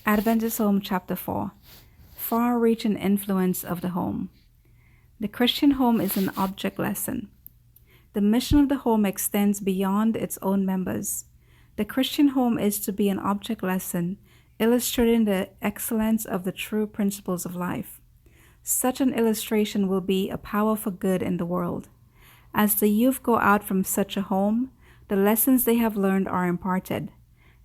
Adventist Home, Chapter 4. Far-reaching influence of the home. The Christian home is an object lesson. The mission of the home extends beyond its own members. The Christian home is to be an object lesson, illustrating the excellence of the true principles of life. Such an illustration will be a power for good in the world. As the youth go out from such a home, the lessons they have learned are imparted.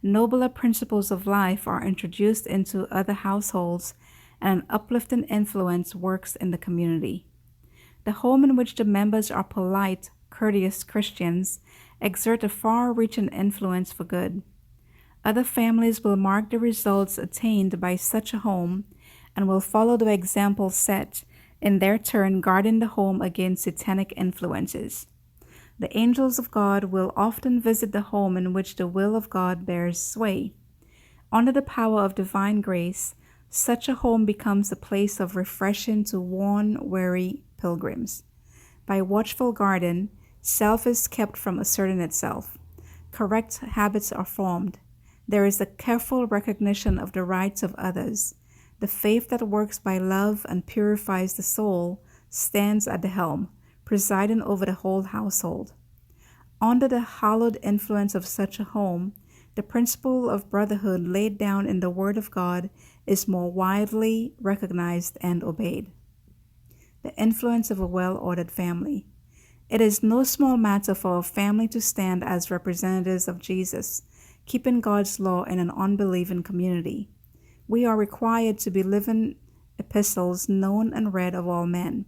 Nobler principles of life are introduced into other households, and an uplifting influence works in the community. The home in which the members are polite, courteous Christians exert a far-reaching influence for good. Other families will mark the results attained by such a home and will follow the example set, in their turn guarding the home against satanic influences. The angels of God will often visit the home in which the will of God bears sway. Under the power of divine grace, such a home becomes a place of refreshing to worn, weary pilgrims. By watchful guarding, self is kept from asserting itself. Correct habits are formed. There is a careful recognition of the rights of others. The faith that works by love and purifies the soul stands at the helm, presiding over the whole household. Under the hallowed influence of such a home, the principle of brotherhood laid down in the Word of God is more widely recognized and obeyed. The influence of a well-ordered family. It is no small matter for a family to stand as representatives of Jesus, keeping God's law in an unbelieving community. We are required to be living epistles known and read of all men.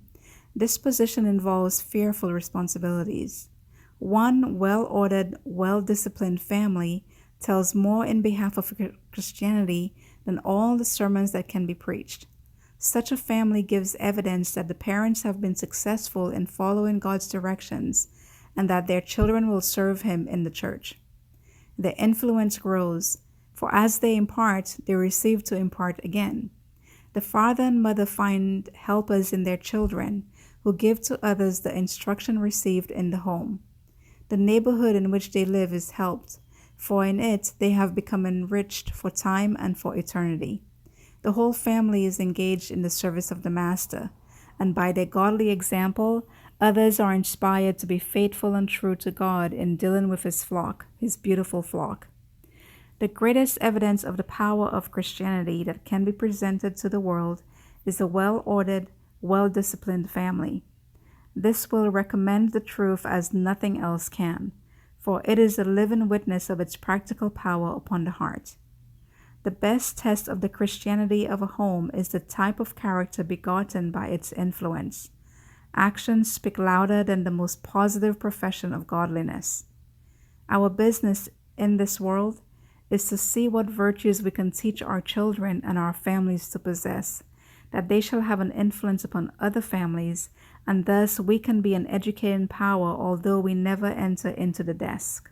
This position involves fearful responsibilities. One well-ordered, well-disciplined family tells more in behalf of Christianity than all the sermons that can be preached. Such a family gives evidence that the parents have been successful in following God's directions and that their children will serve Him in the church. The influence grows, for as they impart, they receive to impart again. The father and mother find helpers in their children, who give to others the instruction received in the home. The neighborhood in which they live is helped, for in it they have become enriched for time and for eternity. The whole family is engaged in the service of the Master, and by their godly example, others are inspired to be faithful and true to God in dealing with His flock, His beautiful flock. The greatest evidence of the power of Christianity that can be presented to the world is a well-ordered, well-disciplined family. This will recommend the truth as nothing else can, for it is a living witness of its practical power upon the heart. The best test of the Christianity of a home is the type of character begotten by its influence. Actions speak louder than the most positive profession of godliness. Our business in this world is to see what virtues we can teach our children and our families to possess, that they shall have an influence upon other families, and thus we can be an educating power although we never enter into the desk.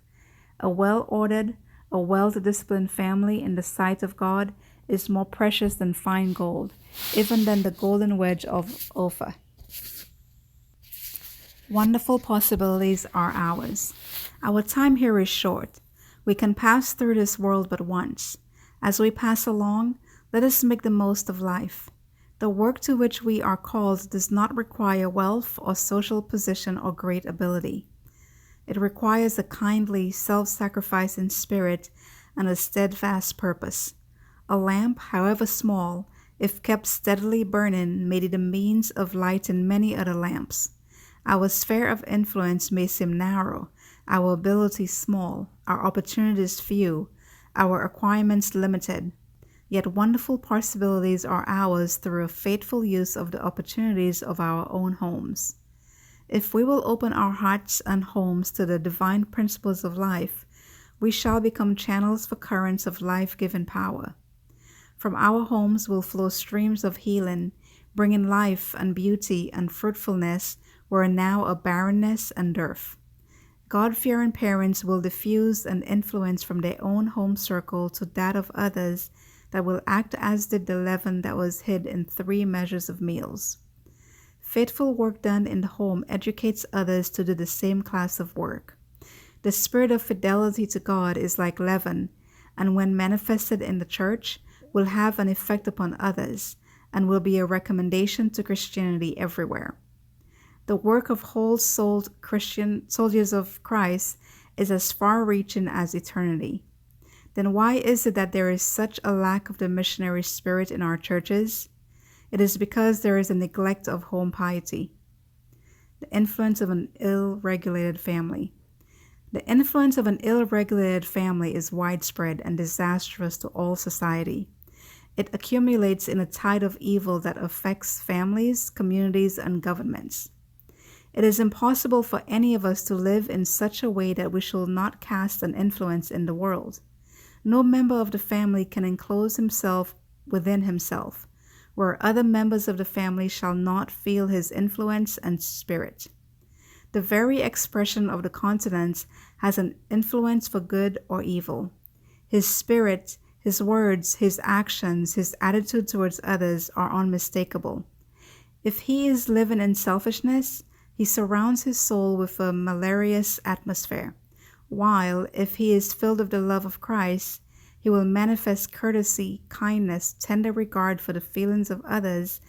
A well-ordered, a well-disciplined family in the sight of God is more precious than fine gold, even than the golden wedge of Ophir. Wonderful possibilities are ours. Our time here is short. We can pass through this world but once. As we pass along, let us make the most of life. The work to which we are called does not require wealth or social position or great ability. It requires a kindly, self-sacrificing spirit and a steadfast purpose. A lamp, however small, if kept steadily burning, may be the means of lighting many other lamps. Our sphere of influence may seem narrow, our abilities small, our opportunities few, our acquirements limited. Yet wonderful possibilities are ours through a faithful use of the opportunities of our own homes. If we will open our hearts and homes to the divine principles of life, we shall become channels for currents of life-giving power. From our homes will flow streams of healing, bringing life and beauty and fruitfulness where now a barrenness and dearth. God-fearing parents will diffuse an influence from their own home circle to that of others that will act as did the leaven that was hid in 3 measures of meals. Faithful work done in the home educates others to do the same class of work. The spirit of fidelity to God is like leaven, and when manifested in the church, will have an effect upon others and will be a recommendation to Christianity everywhere. The work of whole-souled Christian soldiers of Christ is as far-reaching as eternity. Then why is it that there is such a lack of the missionary spirit in our churches? It is because there is a neglect of home piety. The influence of an ill-regulated family. The influence of an ill-regulated family is widespread and disastrous to all society. It accumulates in a tide of evil that affects families, communities, and governments. It is impossible for any of us to live in such a way that we shall not cast an influence in the world. No member of the family can enclose himself within himself, where other members of the family shall not feel his influence and spirit. The very expression of the countenance has an influence for good or evil. His spirit, his words, his actions, his attitude towards others are unmistakable. If he is living in selfishness, he surrounds his soul with a malarious atmosphere, while if he is filled with the love of Christ, he will manifest courtesy, kindness, tender regard for the feelings of others,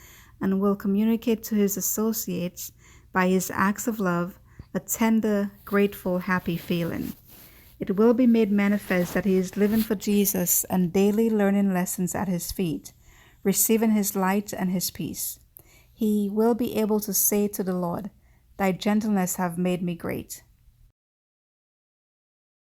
and will communicate to his associates, by his acts of love, a tender, grateful, happy feeling. It will be made manifest that he is living for Jesus and daily learning lessons at his feet, receiving his light and his peace. He will be able to say to the Lord, "Thy gentleness hath made me great."